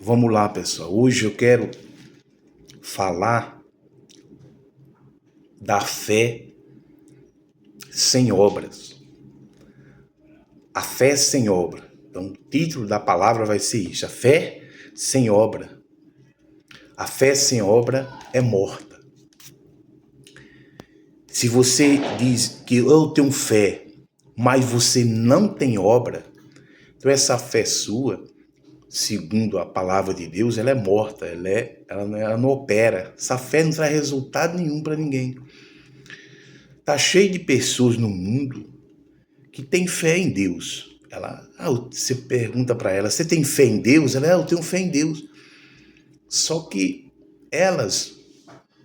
Vamos lá, pessoal. Hoje eu quero falar da fé sem obras. A fé sem obra. Então, o título da palavra vai ser isso: a fé sem obra. A fé sem obra é morta. Se você diz que eu tenho fé, mas você não tem obra, então essa fé sua, segundo a palavra de Deus, ela é morta, ela não opera. Essa fé não traz resultado nenhum para ninguém. Tá cheio de pessoas no mundo que tem fé em Deus. Você pergunta para ela, você tem fé em Deus? Eu tenho fé em Deus. Só que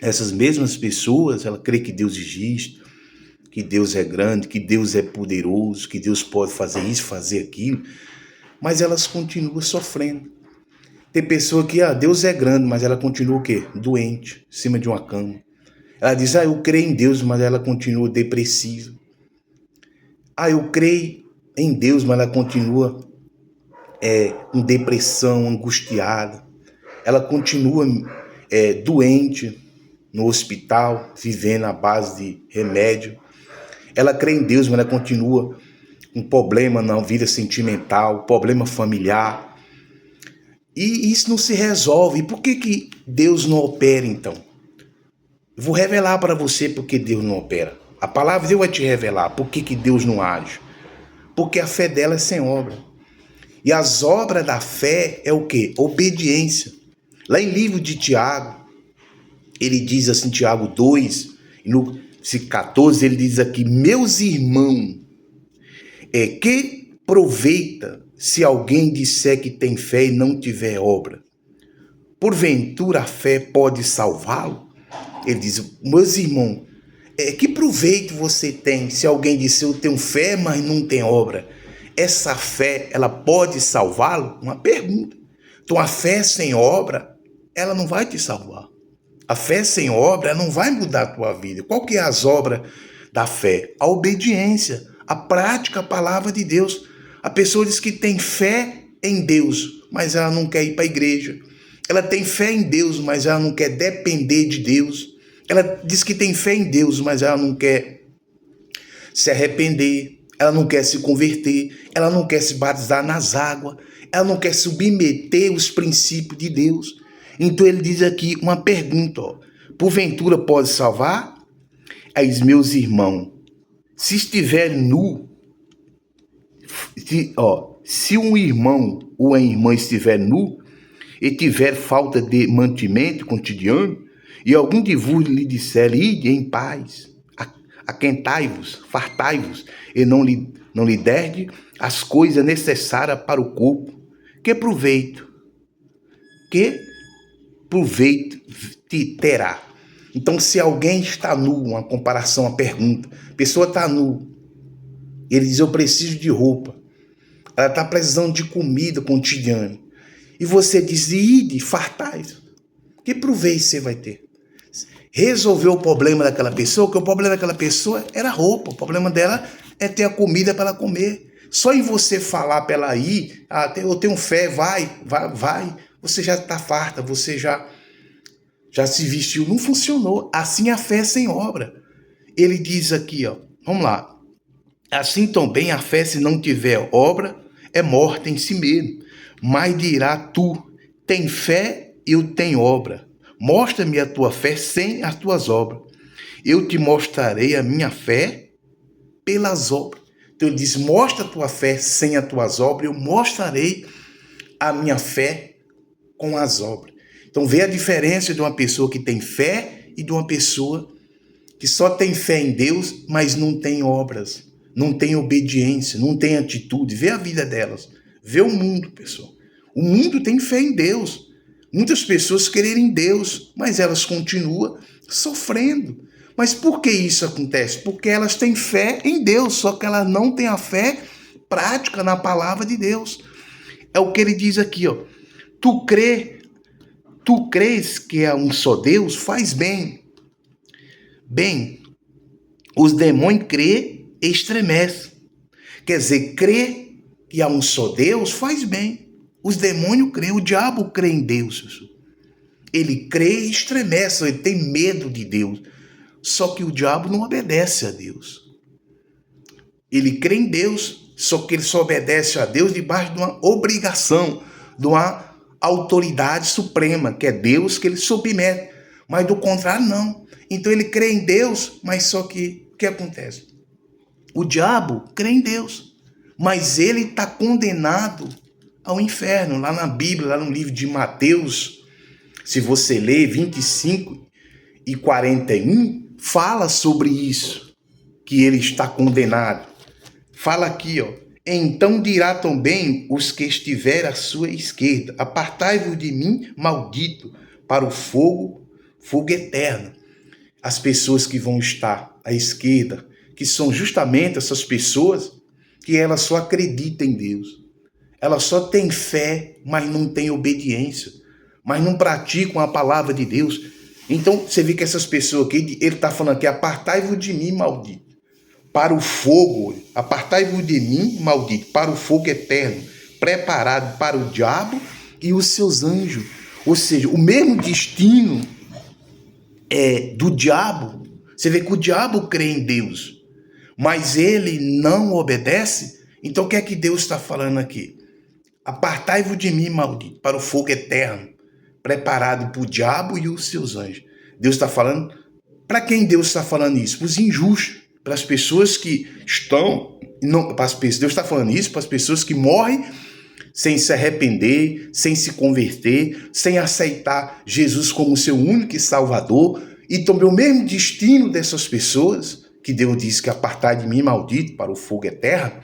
essas mesmas pessoas, ela crê que Deus existe, que Deus é grande, que Deus é poderoso, que Deus pode fazer isso, fazer aquilo, mas elas continuam sofrendo. Tem pessoa que, Deus é grande, mas ela continua o quê? Doente, em cima de uma cama. Ela diz, eu creio em Deus, mas ela continua depressiva. Eu creio em Deus, mas ela continua com depressão, angustiada. Ela continua doente no hospital, vivendo à base de remédio. Ela crê em Deus, mas ela continua com problema na vida sentimental, problema familiar. E isso não se resolve. E por que Deus não opera, então? Eu vou revelar para você por que Deus não opera. A palavra de Deus vai te revelar por que Deus não age. Porque a fé dela é sem obra. E as obras da fé é o quê? Obediência. Lá em livro de Tiago, ele diz assim, Tiago 2, no versículo 14, ele diz aqui, meus irmãos, que proveita se alguém disser que tem fé e não tiver obra? Porventura a fé pode salvá-lo? Ele diz, meus irmãos, que proveito você tem se alguém disser eu tenho fé, mas não tem obra? Essa fé, ela pode salvá-lo? Uma pergunta. Então a fé sem obra, ela não vai te salvar. A fé sem obra, ela não vai mudar a tua vida. Qual que é as obras da fé? A obediência, a prática, a palavra de Deus. A pessoa diz que tem fé em Deus, mas ela não quer ir para a igreja. Ela tem fé em Deus, mas ela não quer depender de Deus. Ela diz que tem fé em Deus, mas ela não quer se arrepender. Ela não quer se converter. Ela não quer se batizar nas águas. Ela não quer submeter os princípios de Deus. Então ele diz aqui uma pergunta, porventura pode salvar? Aí, meus irmãos, se estiver nu, se um irmão ou uma irmã estiver nu e tiver falta de mantimento cotidiano, e algum de vos lhe disser, ide em paz, aquentai-vos, fartai-vos, e não lhe derdes as coisas necessárias para o corpo, que proveito te terá? Então, se alguém está nu, uma comparação, uma pergunta, a pessoa está nu, ele diz, eu preciso de roupa, ela está precisando de comida cotidiana, e você diz, ide, fartai-vos, que proveito você vai ter? Resolveu o problema daquela pessoa, porque o problema daquela pessoa era roupa, o problema dela é ter a comida para ela comer. Só em você falar para ela ir, eu tenho fé, vai, você já está farta, você já se vestiu. Não funcionou. Assim a fé sem obra. Ele diz aqui, vamos lá. Assim também a fé, se não tiver obra, é morta em si mesmo. Mas dirá tu, tem fé, eu tenho obra. Mostra-me a tua fé sem as tuas obras. Eu te mostrarei a minha fé pelas obras. Então ele diz, mostra a tua fé sem as tuas obras, eu mostrarei a minha fé com as obras. Então vê a diferença de uma pessoa que tem fé e de uma pessoa que só tem fé em Deus, mas não tem obras, não tem obediência, não tem atitude. Vê a vida delas, vê o mundo, pessoal. O mundo tem fé em Deus. Muitas pessoas querem em Deus, mas elas continuam sofrendo. Mas por que isso acontece? Porque elas têm fé em Deus, só que elas não têm a fé prática na palavra de Deus. É o que ele diz aqui, Tu crês que é um só Deus? Faz bem. Bem, os demônios crê e estremecem. Quer dizer, crê que há um só Deus, faz bem. Os demônios creem, o diabo crê em Deus. Ele crê e estremece, ele tem medo de Deus. Só que o diabo não obedece a Deus. Ele crê em Deus, só que ele só obedece a Deus debaixo de uma obrigação, de uma autoridade suprema, que é Deus que ele submete. Mas do contrário, não. Então ele crê em Deus, mas só que o que acontece? O diabo crê em Deus, mas ele está condenado ao inferno. Lá na Bíblia, lá no livro de Mateus, se você ler 25 e 41, fala sobre isso, que ele está condenado. Fala aqui, ó. Então dirá também os que estiver à sua esquerda: apartai-vos de mim, maldito, para o fogo eterno. As pessoas que vão estar à esquerda, que são justamente essas pessoas que elas só acreditam em Deus. Elas só têm fé, mas não têm obediência, mas não praticam a palavra de Deus. Então, você vê que essas pessoas aqui, ele está falando aqui: apartai-vos de mim, maldito, para o fogo, apartai-vos de mim, maldito, para o fogo eterno, preparado para o diabo e os seus anjos. Ou seja, o mesmo destino do diabo. Você vê que o diabo crê em Deus, mas ele não obedece. Então, o que é que Deus está falando aqui? Apartai-vos de mim, maldito, para o fogo eterno, preparado para o diabo e os seus anjos. Deus está falando, para quem Deus está falando isso? Para os injustos, para as pessoas que estão, não, para as pessoas, Deus está falando isso para as pessoas que morrem sem se arrepender, sem se converter, sem aceitar Jesus como seu único e salvador, e também o mesmo destino dessas pessoas, que Deus disse que apartai de mim, maldito, para o fogo eterno,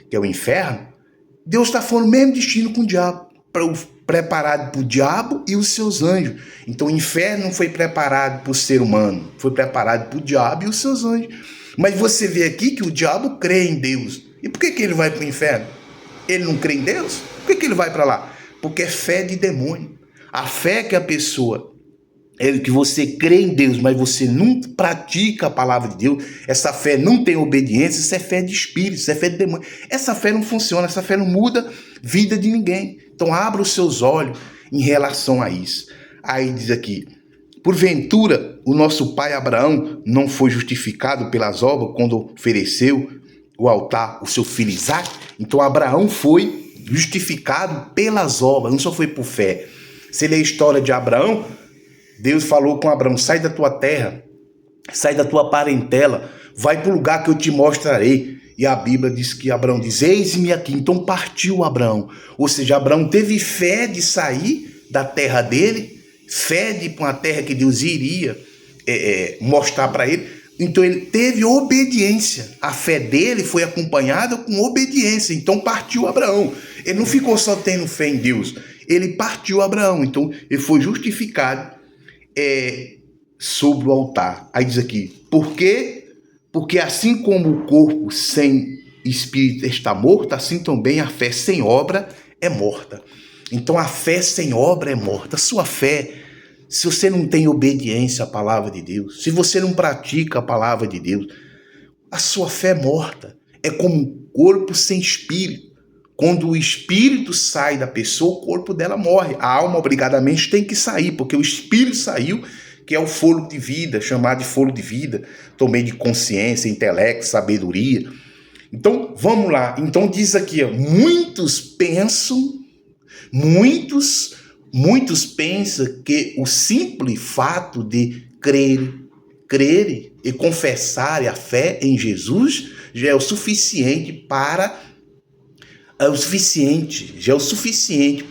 que é o inferno. Deus está falando o mesmo destino com o diabo, preparado para o diabo e os seus anjos. Então o inferno não foi preparado para o ser humano, foi preparado para o diabo e os seus anjos. Mas você vê aqui que o diabo crê em Deus. E por que ele vai para o inferno? Ele não crê em Deus? Por que ele vai para lá? Porque é fé de demônio. A fé que a pessoa, que você crê em Deus, mas você não pratica a palavra de Deus, essa fé não tem obediência, isso é fé de espírito, isso é fé de demônio. Essa fé não funciona, essa fé não muda vida de ninguém. Então abra os seus olhos em relação a isso. Aí diz aqui: porventura o nosso pai Abraão não foi justificado pelas obras quando ofereceu o altar o seu filho Isaque? Então Abraão foi justificado pelas obras, não só foi por fé. Você lê a história de Abraão, Deus falou com Abraão: sai da tua terra, sai da tua parentela, vai para o lugar que eu te mostrarei. E a Bíblia diz que Abraão diz: eis-me aqui. Então partiu Abraão. Ou seja, Abraão teve fé de sair da terra dele, fé de ir para uma terra que Deus iria mostrar para ele. Então ele teve obediência. A fé dele foi acompanhada com obediência. Então partiu Abraão. Ele não ficou só tendo fé em Deus. Ele partiu Abraão. Então ele foi justificado sobre o altar. Aí diz aqui: por quê? Porque assim como o corpo sem espírito está morto, assim também a fé sem obra é morta. Então a fé sem obra é morta. A sua fé, se você não tem obediência à palavra de Deus, se você não pratica a palavra de Deus, a sua fé é morta. É como um corpo sem espírito. Quando o espírito sai da pessoa, o corpo dela morre. A alma obrigadamente tem que sair, porque o espírito saiu, que é o fôlego de vida, chamado de fôlego de vida, também de consciência, intelecto, sabedoria. Então, vamos lá. Então diz aqui, ó, muitos pensam que o simples fato de crer e confessar a fé em Jesus já é o suficiente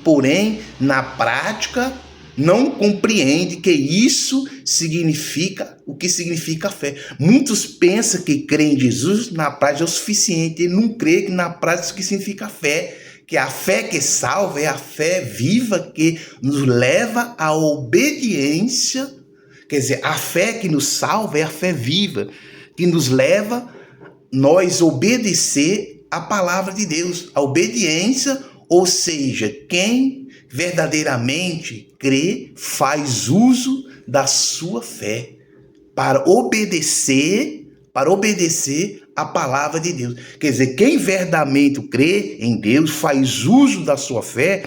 porém, na prática, não compreende que isso significa o que significa a fé. Muitos pensam que crer em Jesus na prática é o suficiente. Ele não crê que na prática isso que significa a fé. Que a fé que salva é a fé viva que nos leva à obediência. Quer dizer, a fé que nos salva é a fé viva que nos leva a nós obedecer a palavra de Deus. A obediência, ou seja, quem verdadeiramente crê, faz uso da sua fé para obedecer para obedecer a palavra de Deus. Quer dizer, quem verdadeiramente crê em Deus faz uso da sua fé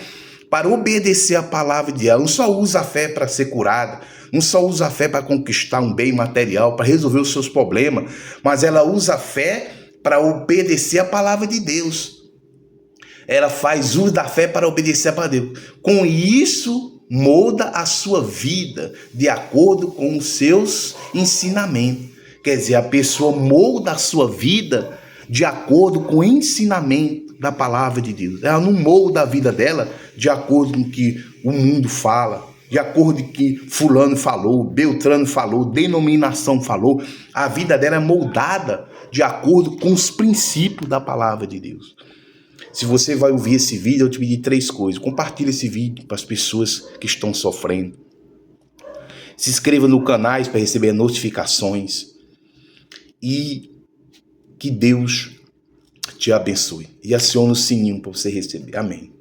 para obedecer a palavra de Deus. Ela não só usa a fé para ser curada, não só usa a fé para conquistar um bem material, para resolver os seus problemas, mas ela usa a fé para obedecer a palavra de Deus. Ela faz uso da fé para obedecer a palavra de Deus. Com isso, molda a sua vida de acordo com os seus ensinamentos. Quer dizer, a pessoa molda a sua vida de acordo com o ensinamento da palavra de Deus. Ela não molda a vida dela de acordo com o que o mundo fala, de acordo com o que fulano falou, Beltrano falou, denominação falou. A vida dela é moldada de acordo com os princípios da palavra de Deus. Se você vai ouvir esse vídeo, eu te pedi 3 coisas. Compartilhe esse vídeo para as pessoas que estão sofrendo. Se inscreva no canal para receber notificações. E que Deus te abençoe. E acione o sininho para você receber. Amém.